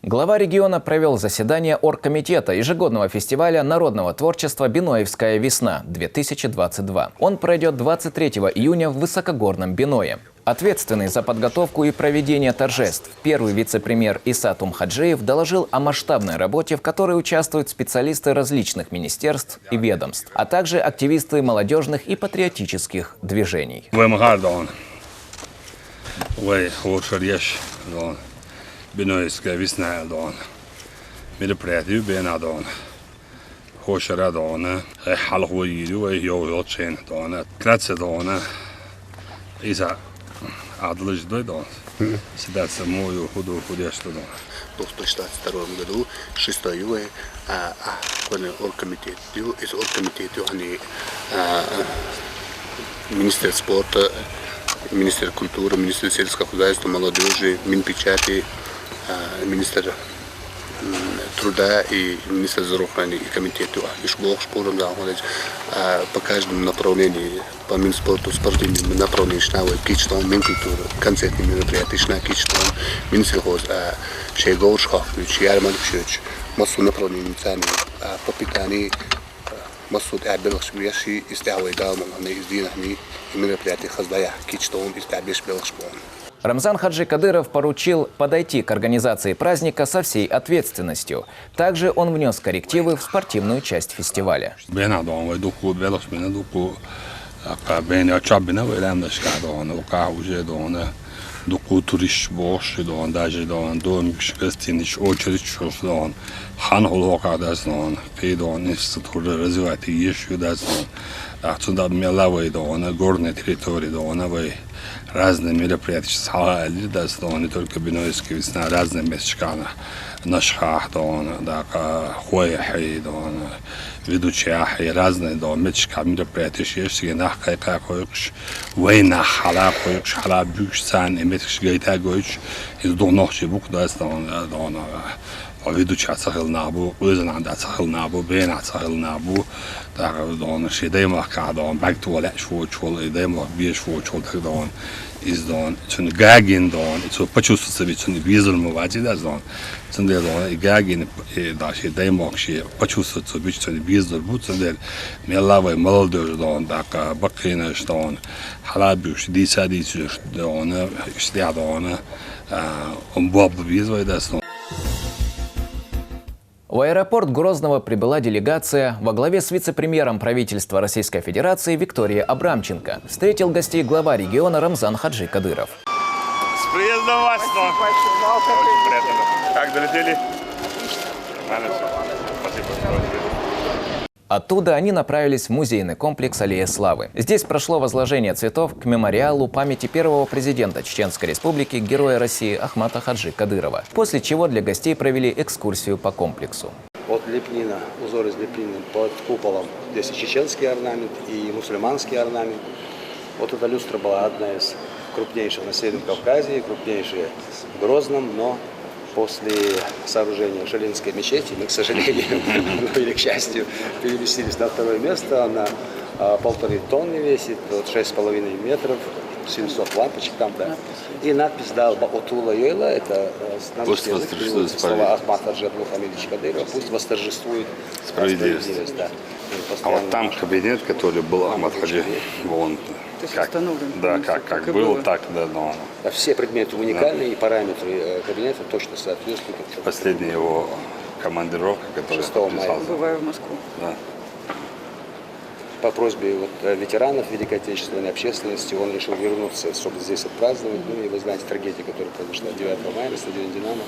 Глава региона провел заседание оргкомитета ежегодного фестиваля народного творчества «Биноевская весна-2022». Он пройдет 23 июня в высокогорном Биное. Ответственный за подготовку и проведение торжеств первый вице-премьер Иса Тумхаджиев доложил о масштабной работе, в которой участвуют специалисты различных министерств и ведомств, а также активисты молодежных и патриотических движений.
Биноевская весна, мероприятие Бенадон, Хошарадона, Халхуиду, Йоучен, Крацедона, Иса Адлыч Дойдон, седать самую художество.
В 1962 году 6 июля оргкомитет, из оргкомитета они министр спорта, министр культуры, министр сельского хозяйства, молодежи, Минпечати, министр труда и министр здравоохранения и комитета Ишбог Шпуром заходить по каждому направлению, по Минспорту, спортивным направлениям, шнавой кичтон, Минкультура, концертные мероприятия, шна кичтон, Минсельхоз, Шейгол Шхахович, Ярман Пшевич, массу направлений цены, по питанию, массу Белых Шбияши, истявой далман, они издинахни, и мероприятия Хаздая, кичтон, истябеш Белых Шпон.
Рамзан Хаджи Кадыров поручил подойти к организации праздника со всей ответственностью. Также он внес коррективы в спортивную часть фестиваля.
Горные территории, разные мероприятия, не только Бенойские весна, разные места, Нашхах, Хуэхи, ведущие, разные мероприятия, как война, халаб, бюш, сан, иметь гайта, из донохи, ведущий отсахил набу, өзен анда отсахил набу, бен отсахил набу, шедеймах кадон, бактуалет швочол, идеймах беш швочол, тагдон, издон, чун гагин дон, чун почувствовать себе, чун визор мувачи даздон, чун дон, гагин, да, шедеймах ши, почувствовать себе, чун визор, будь чун мелавой молодежь дон, так бакина дон, халабюш, дисадис дон, штя дон, он боб визой даздон.
В аэропорт Грозного прибыла делегация во главе с вице-премьером правительства Российской Федерации Викторией Абрамченко. Встретил гостей глава региона Рамзан Хаджи Кадыров.
С приездом вас! Очень приятно. Как долетели? Спасибо.
Оттуда они направились в музейный комплекс «Аллея славы». Здесь прошло возложение цветов к мемориалу памяти первого президента Чеченской Республики, героя России Ахмата Хаджи Кадырова, после чего для гостей провели экскурсию по комплексу.
От лепнина, узор из лепнины под куполом, здесь и чеченский орнамент, и мусульманский орнамент. Вот эта люстра была одна из крупнейших на Северном Кавказе, крупнейшая в Грозном, но после сооружения Шалинской мечети мы, к сожалению, или к счастью, переместились на второе место. Она 1,5 тонны весит, 6,5 метров, 700 лампочек там, да. И надпись «Да, Баутула Йойла» — это нанский язык, слова Ахмат Хаджи Абдулхамидович Кадырова, пусть восторжествует справедливость. Да.
А вот там кабинет, который был Ахмат Хаджи, вон. Как, да, как было, так, да, но...
Все предметы уникальные, да. И параметры кабинета точно соответствуют.
Последняя его командировка, которая
6 мая.
Бываю в Москву.
Да. По просьбе ветеранов Великой Отечественной общественности он решил вернуться, чтобы здесь отпраздновать. Ну и вы знаете трагедию, которая произошла 9 мая на стадионе «Динамо».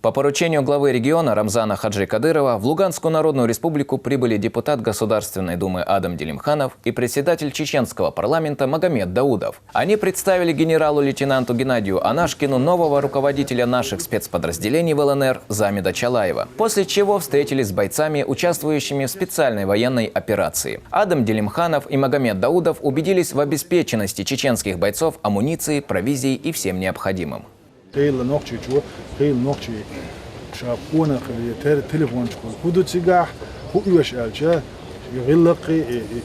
По поручению главы региона Рамзана Хаджи Кадырова в Луганскую Народную Республику прибыли депутат Государственной Думы Адам Делимханов и председатель чеченского парламента Магомед Даудов. Они представили генералу-лейтенанту Геннадию Анашкину нового руководителя наших спецподразделений в ЛНР Замида Чалаева, после чего встретились с бойцами, участвующими в специальной военной операции. Адам Делимханов и Магомед Даудов убедились в обеспеченности чеченских бойцов амуницией, провизией и всем необходимым.
قيل نوقشي جو قيل نوقشي شافونا خلي تليفون شكون كودو تيجاح هو يوش ألشة يغلق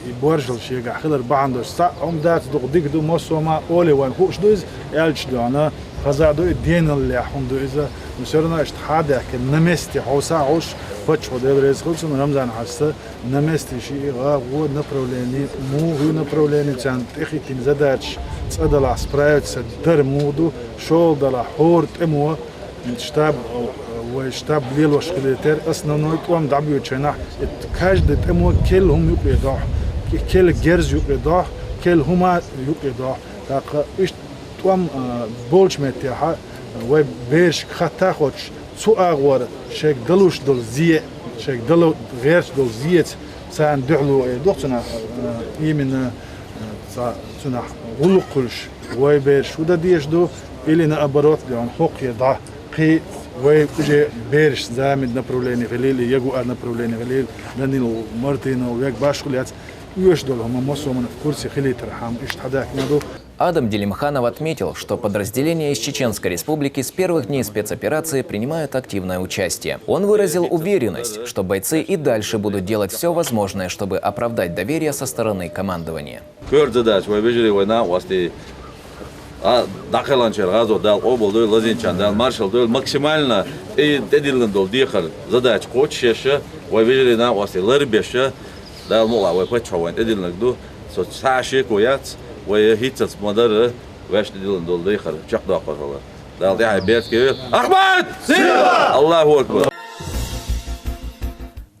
يبرجل شيء جاح خلر بعده ساعة دات دقيق دو مصوما أولي وين هو شدوز ألش دانا خزادو الدين اللي حمدو إذا مسرنا اشتحاده كنمستي حوسا عوش فتش وده بريز خلص من رمضان حسه نمستي شيء غاب هو نبرولاني مو هو نبرولاني كان تخي تنزداتش تصدل عسبرايت صدر مودو شول دلا حورت امو شتاب وشتاب ليل وشكلتر اصلا نويتوام دعبيو تشنح كاجد امو كلهم يقيدوح كل جرز يقيدوح كل هما يقيدوح تاق ايش توام بولش متيها و بيرش خطا خوش سو اغور شيك دلوش دل زي شيك دلو غيرش دل زيت سان دحلو دوختنا يمن سنا غلقلش و بيرش ودا ديش دو или наоборот, он хокки да при вы уже берешь замед направление велели ягу направление велели Данил Мартинов як башкулят юш долго мы мосом в курсе хилитер хам ишт хадак надо
Адам Делимханов отметил, что подразделения из Чеченской Республики с первых дней спецоперации принимают активное участие. Он выразил уверенность, что бойцы и дальше будут делать все возможное, чтобы оправдать доверие со стороны командования.
Максимально задач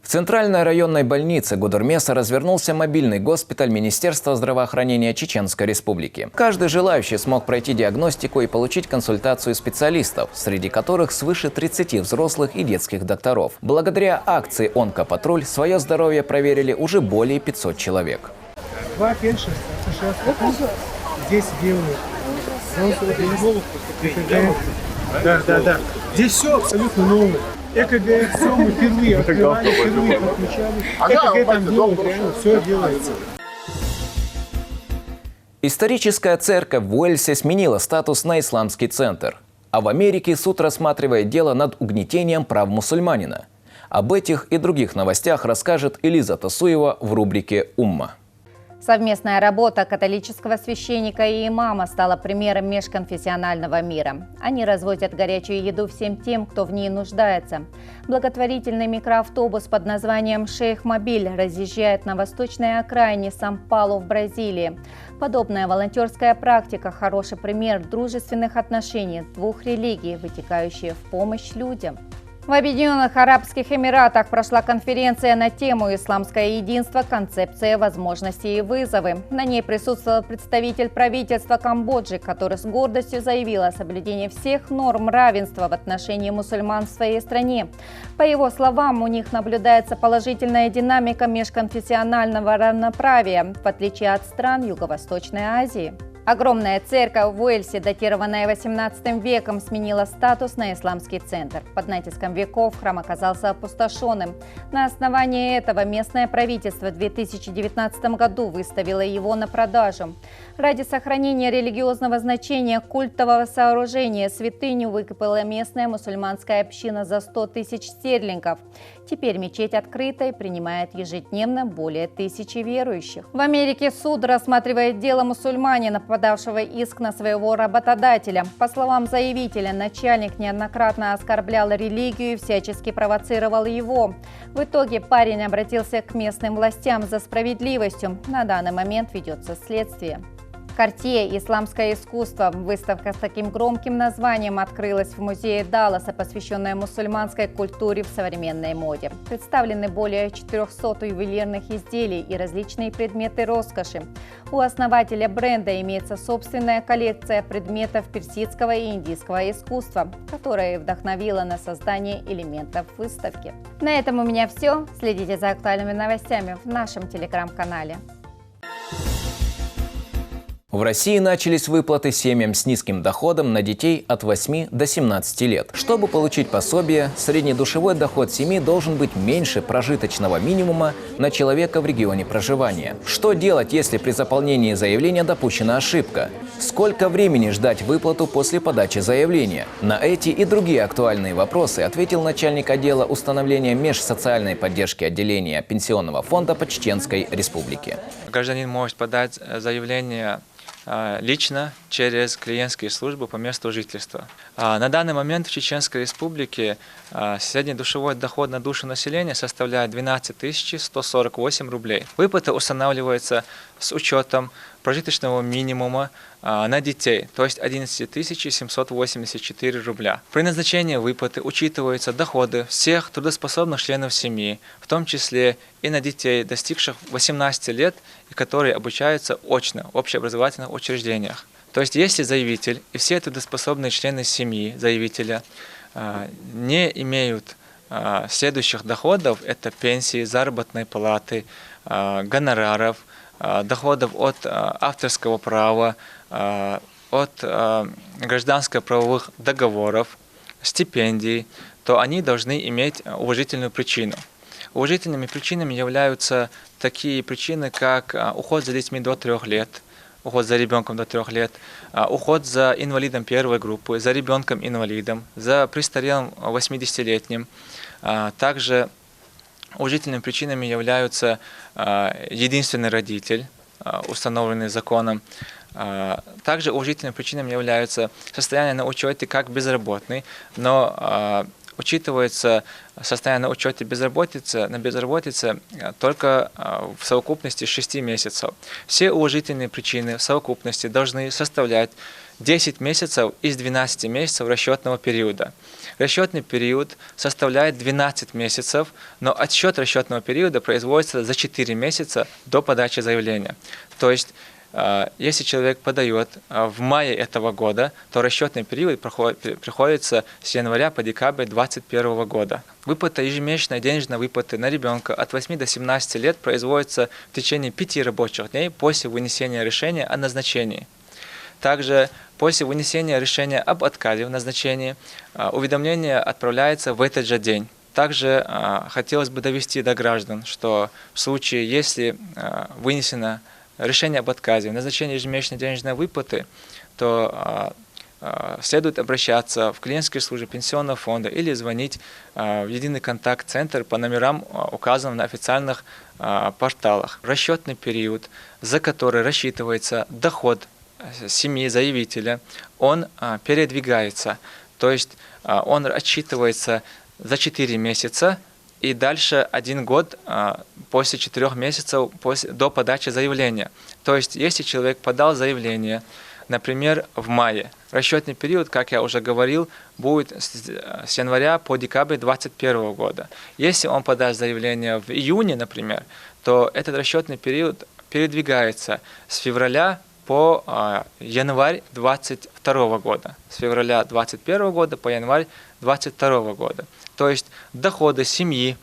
В Центральной районной больнице Гудермеса развернулся мобильный госпиталь Министерства здравоохранения Чеченской Республики. Каждый желающий смог пройти диагностику и получить консультацию специалистов, среди которых свыше 30 взрослых и детских докторов. Благодаря акции «Онкопатруль» свое здоровье проверили уже более 500 человек.
2 фельдшера, здесь делают. Да. Здесь все абсолютно новое. ЭКГ, все мы впервые открывали, впервые подключали. ЭКГ там делают, реально все делается.
Историческая церковь в Уэльсе сменила статус на исламский центр. А в Америке суд рассматривает дело над угнетением прав мусульманина. Об этих и других новостях расскажет Элиза Тасуева в рубрике «Умма».
Совместная работа католического священника и имама стала примером межконфессионального мира. Они развозят горячую еду всем тем, кто в ней нуждается. Благотворительный микроавтобус под названием «Шейх Мобиль» разъезжает на восточной окраине Сан-Паулу в Бразилии. Подобная волонтерская практика – хороший пример дружественных отношений двух религий, вытекающие в помощь людям. В Объединенных Арабских Эмиратах прошла конференция на тему «Исламское единство. Концепция, возможности и вызовы». На ней присутствовал представитель правительства Камбоджи, который с гордостью заявил о соблюдении всех норм равенства в отношении мусульман в своей стране. По его словам, у них наблюдается положительная динамика межконфессионального равноправия, в отличие от стран Юго-Восточной Азии. Огромная церковь в Уэльсе, датированная 18 веком, сменила статус на исламский центр. Под натиском веков храм оказался опустошенным. На основании этого местное правительство в 2019 году выставило его на продажу. Ради сохранения религиозного значения культового сооружения святыню выкупила местная мусульманская община за 100 тысяч стерлингов. Теперь мечеть открыта и принимает ежедневно более 1000 верующих. В Америке суд рассматривает дело мусульманина, подавшего иск на своего работодателя. По словам заявителя, начальник неоднократно оскорблял религию и всячески провоцировал его. В итоге парень обратился к местным властям за справедливостью. На данный момент ведется следствие. Cartier «Исламское искусство». Выставка с таким громким названием открылась в музее Далласа, посвященная мусульманской культуре в современной моде. Представлены более 400 ювелирных изделий и различные предметы роскоши. У основателя бренда имеется собственная коллекция предметов персидского и индийского искусства, которая вдохновила на создание элементов выставки. На этом у меня все. Следите за актуальными новостями в нашем телеграм-канале.
В России начались выплаты семьям с низким доходом на детей от 8 до 17 лет. Чтобы получить пособие, среднедушевой доход семьи должен быть меньше прожиточного минимума на человека в регионе проживания. Что делать, если при заполнении заявления допущена ошибка? Сколько времени ждать выплату после подачи заявления? На эти и другие актуальные вопросы ответил начальник отдела установления межсоциальной поддержки отделения Пенсионного фонда по Чеченской Республике.
Гражданин может подать заявление лично через клиентские службы по месту жительства. На данный момент в Чеченской Республике среднедушевой доход на душу населения составляет 12 148 рублей. Выплата устанавливается с учетом прожиточного минимума на детей, то есть 11 784 рубля. При назначении выплаты учитываются доходы всех трудоспособных членов семьи, в том числе и на детей, достигших 18 лет и которые обучаются очно в общеобразовательных учреждениях. То есть если заявитель и все трудоспособные члены семьи заявителя не имеют следующих доходов, это пенсии, заработной платы, гонораров, доходов от авторского права, от гражданско-правовых договоров, стипендий, то они должны иметь уважительную причину. Уважительными причинами являются такие причины, как уход за детьми до 3 лет, уход за ребенком до 3 лет, уход за инвалидом первой группы, за ребенком-инвалидом, за престарелым 80-летним. Также уважительными причинами являются единственный родитель, установленный законом. Также уважительными причинами являются состояние на учете как безработный, но учитывается состояние на учете на безработице только в совокупности 6 месяцев. Все уважительные причины в совокупности должны составлять 10 месяцев из 12 месяцев расчетного периода. Расчетный период составляет 12 месяцев, но отсчет расчетного периода производится за 4 месяца до подачи заявления. То есть, если человек подает в мае этого года, то расчетный период приходится с января по декабрь 2021 года. Выплата ежемесячной денежной выплаты на ребенка от 8 до 17 лет производится в течение 5 рабочих дней после вынесения решения о назначении. Также после вынесения решения об отказе в назначении уведомление отправляется в этот же день. Также хотелось бы довести до граждан, что в случае, если вынесено решение об отказе в назначении ежемесячной денежной выплаты, то следует обращаться в клиентские службы пенсионного фонда или звонить в единый контакт-центр по номерам, указанным на официальных порталах. Расчетный период, за который рассчитывается доход семьи заявителя, он передвигается, то есть он отсчитывается за 4 месяца и дальше 1 год после 4 месяцев до подачи заявления. То есть если человек подал заявление, например, в мае, расчетный период, как я уже говорил, будет с января по декабрь 2021 года. Если он подаст заявление в июне, например, то этот расчетный период передвигается с февраля по январь 2022 года. С февраля 2021 года по январь 2022 года. То есть доходы семьи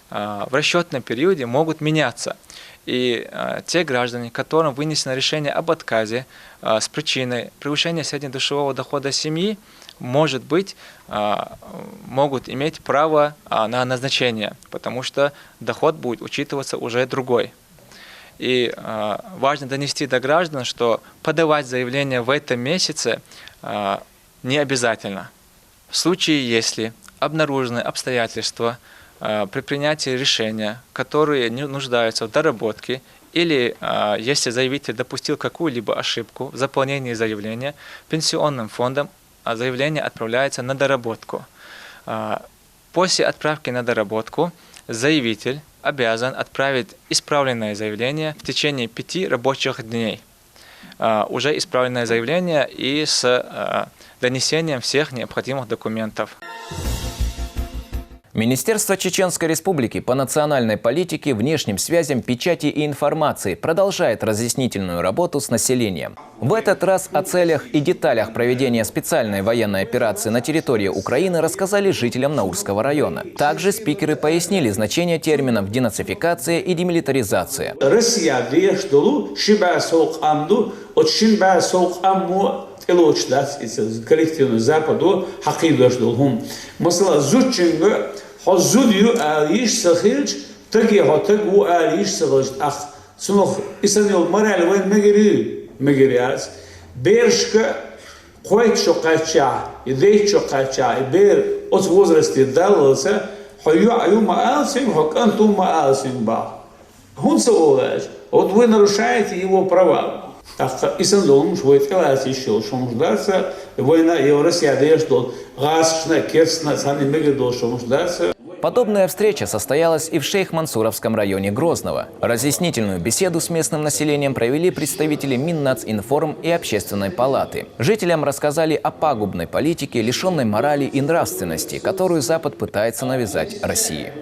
в расчетном периоде могут меняться. И те граждане, которым вынесено решение об отказе с причиной превышения среднедушевого дохода семьи, может быть, могут иметь право на назначение, потому что доход будет учитываться уже другой. И важно донести до граждан, что подавать заявление в этом месяце не обязательно. В случае, если обнаружены обстоятельства при принятии решения, которые не нуждаются в доработке, или если заявитель допустил какую-либо ошибку в заполнении заявления, пенсионным фондом заявление отправляется на доработку. После отправки на доработку заявитель обязан отправить исправленное заявление в течение 5 рабочих дней. Уже исправленное заявление и с донесением всех необходимых документов.
Министерство Чеченской Республики по национальной политике, внешним связям, печати и информации продолжает разъяснительную работу с населением. В этот раз о целях и деталях проведения специальной военной операции на территории Украины рассказали жителям Наурского района. Также спикеры пояснили значение терминов денацификация и демилитаризация.
Коллективную Западу хакидошлухум. Масала зучинга хозудью алиш сахилч таки хотагу алиш сахилч ах сунох исанил мораль вен мегериас бершка койт шокача идей шокача бер от возрасте дался хою аюма алсин хоканту ма алсин ба. Он соолаж, вот вы нарушаете его права. Так, Исандолм швейт эласи еще, что нуждается война и Россия дает что гасшна керсна сами мегадол что нуждается.
Подобная встреча состоялась и в Шейх-Мансуровском районе Грозного. Разъяснительную беседу с местным населением провели представители Миннацинформ и Общественной палаты. Жителям рассказали о пагубной политике, лишенной морали и нравственности, которую Запад пытается навязать России.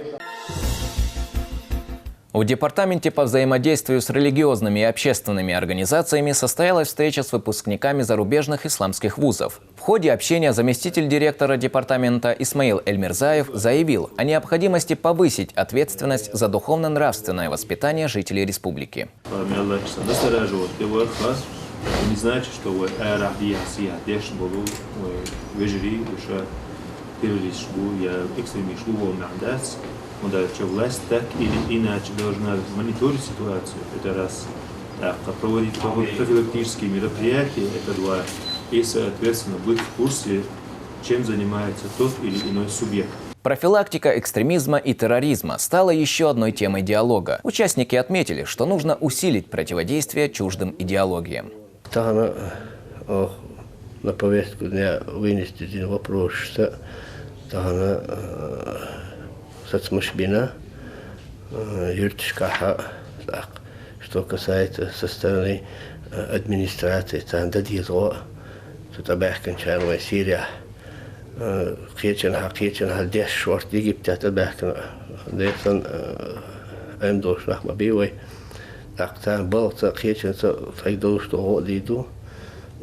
В Департаменте по взаимодействию с религиозными и общественными организациями состоялась встреча с выпускниками зарубежных исламских вузов. В ходе общения заместитель директора департамента Исмаил Эльмирзаев заявил о необходимости повысить ответственность за духовно-нравственное воспитание жителей республики.
Удача власть так или иначе должна мониторить ситуацию. Это раз.
проводить профилактические мероприятия, это два, и, соответственно, быть в курсе, чем занимается тот или иной субъект.
Профилактика экстремизма и терроризма стала еще одной темой диалога. Участники отметили, что нужно усилить противодействие чуждым идеологиям.
На повестку дня вынести один вопрос, что соцмашбина, юртишкаха, что касается со стороны администрации, там дадизо, тут обяхканчарная Сирия. Кечен деш шорт Египте бахкан десан эмдош нахмабивой так там был кечен тайдош то диду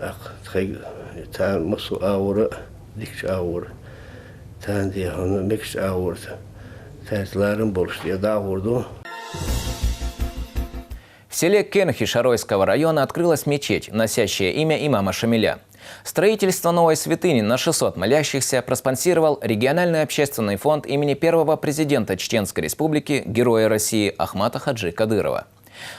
так там масу аура дикш аура там де он микс аура тазларым больше да урду.
В селе Кенхи Шаройского района открылась мечеть, носящая имя имама Шамиля. Строительство новой святыни на 600 молящихся проспонсировал региональный общественный фонд имени первого президента Чеченской Республики, Героя России Ахмата Хаджи Кадырова.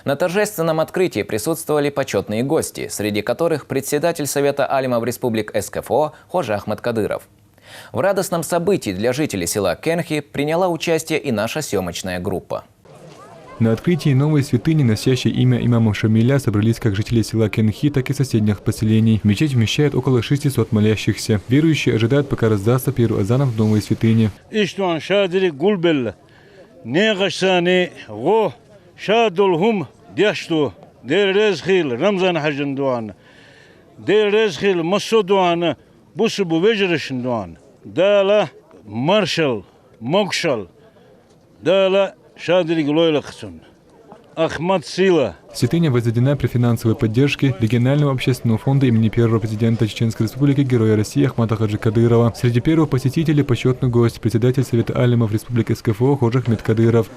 На торжественном открытии присутствовали почетные гости, среди которых председатель Совета алимов республик СКФО Хожа Ахмат Кадыров. В радостном событии для жителей села Кенхи приняла участие и наша съемочная группа.
На открытии новой святыни, носящей имя имама Шамиля, собрались как жители села Кенхи, так и соседних поселений. Мечеть вмещает около 600 молящихся. Верующие ожидают, пока раздастся первый азан в новой святыне. Святыня возведена при финансовой поддержке регионального общественного фонда имени первого президента Чеченской Республики, Героя России Ахмата Хаджи Кадырова. Среди первых посетителей почетный гость, председатель Совета алимов республики СКФО Хожа Ахмат Кадыров.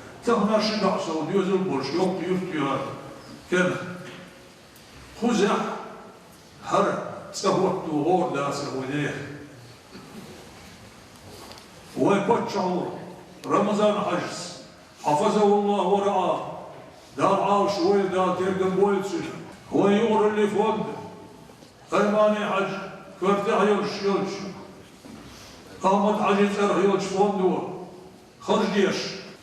حفظه الله ورعاه دار عاوش ويدا ترقم بولتسي هو يغر اللي فوق قيماني حج كرتح يلش قامت حجي ترح يلش فوندو خرج ديش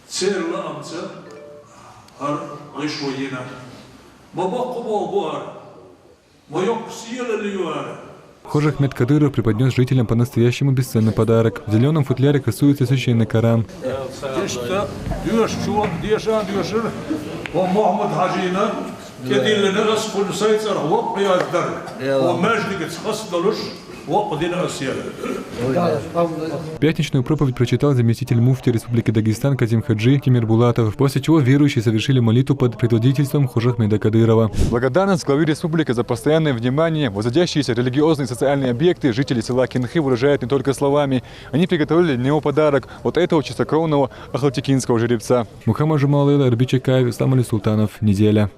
تسير لأمسا هر غشوينا ما بقبوا بوار ما يقسيل اللي يوارد.
Хожа Ахмат Кадыров преподнес жителям по-настоящему бесценный подарок. В зеленом футляре красуется священный Коран. Пятничную проповедь прочитал заместитель муфти Республики Дагестан Казим Хаджи Тимир Булатов, после чего верующие совершили молитву под предводительством Хожа Ахмеда Кадырова. Благодарность главе республики за постоянное внимание, возводящиеся религиозные и социальные объекты жители села Кенхи выражают не только словами. Они приготовили для него подарок от этого чистокровного ахалтекинского жеребца. Мухаммад Жумалыла, Арби Чекаев, Ислам Али Султанов. Неделя.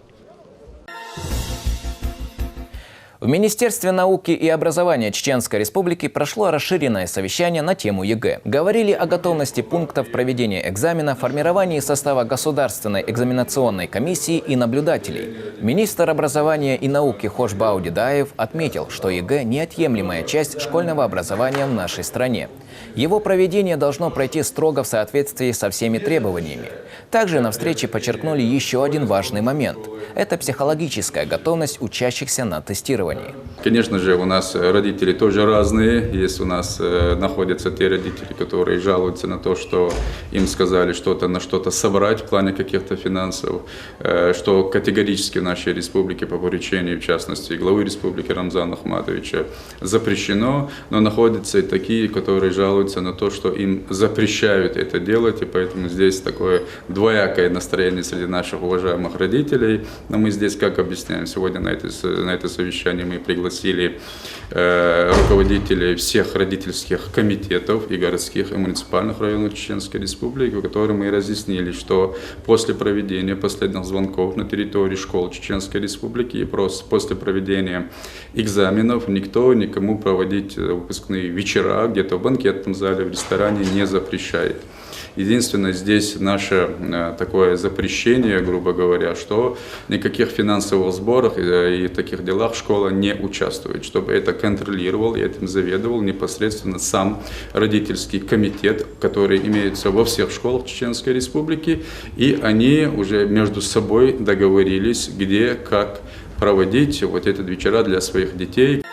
В Министерстве науки и образования Чеченской Республики прошло расширенное совещание на тему ЕГЭ. Говорили о готовности пунктов проведения экзамена, формировании состава Государственной экзаменационной комиссии и наблюдателей. Министр образования и науки Хош Баудидаев отметил, что ЕГЭ – неотъемлемая часть школьного образования в нашей стране. Его проведение должно пройти строго в соответствии со всеми требованиями. Также на встрече подчеркнули еще один важный момент – это психологическая готовность учащихся на тестирование.
Конечно же, у нас родители тоже разные. Есть у нас находятся те родители, которые жалуются на то, что им сказали что-то на что-то собрать в плане каких-то финансов, что категорически в нашей республике по поручению, в частности, главы республики Рамзана Ахматовича запрещено, но находятся и такие, которые жалуются на то, что им запрещают это делать, и поэтому здесь такое двоякое настроение среди наших уважаемых родителей. Но мы здесь как объясняем? Сегодня на это совещание сегодня мы пригласили руководителей всех родительских комитетов и городских и муниципальных районов Чеченской Республики, в которых мы разъяснили, что после проведения последних звонков на территории школ Чеченской Республики и после проведения экзаменов никто никому проводить выпускные вечера где-то в банкетном зале, в ресторане не запрещает. Единственное, здесь наше такое запрещение, грубо говоря, что никаких финансовых сборах и таких делах школа не участвует, чтобы это контролировал и этим заведовал непосредственно сам родительский комитет, который имеется во всех школах Чеченской Республики, и они уже между собой договорились, где, как проводить вот эти вечера для своих детей.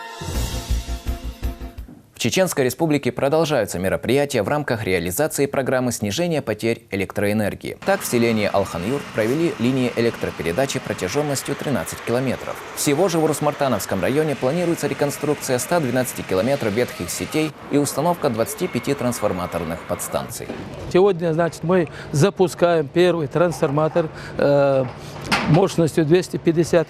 В Чеченской Республике продолжаются мероприятия в рамках реализации программы снижения потерь электроэнергии. Так, в селении Алхан-Юрт провели линии электропередачи протяженностью 13 километров. Всего же в Урус-Мартановском районе планируется реконструкция 112 километров ветхих сетей и установка 25 трансформаторных подстанций.
Сегодня, значит, мы запускаем первый трансформатор мощностью 250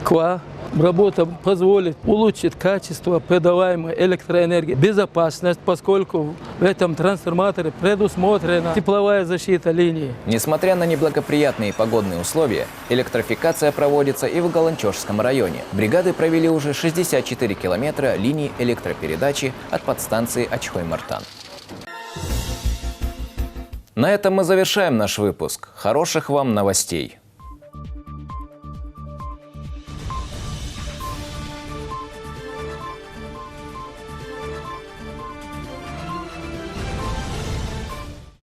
кВт. Работа позволит улучшить качество подаваемой электроэнергии, безопасность, поскольку в этом трансформаторе предусмотрена тепловая защита линии.
Несмотря на неблагоприятные погодные условия, электрификация проводится и в Галанчожском районе. Бригады провели уже 64 километра линий электропередачи от подстанции Ачхой-Мартан. На этом мы завершаем наш выпуск. Хороших вам новостей!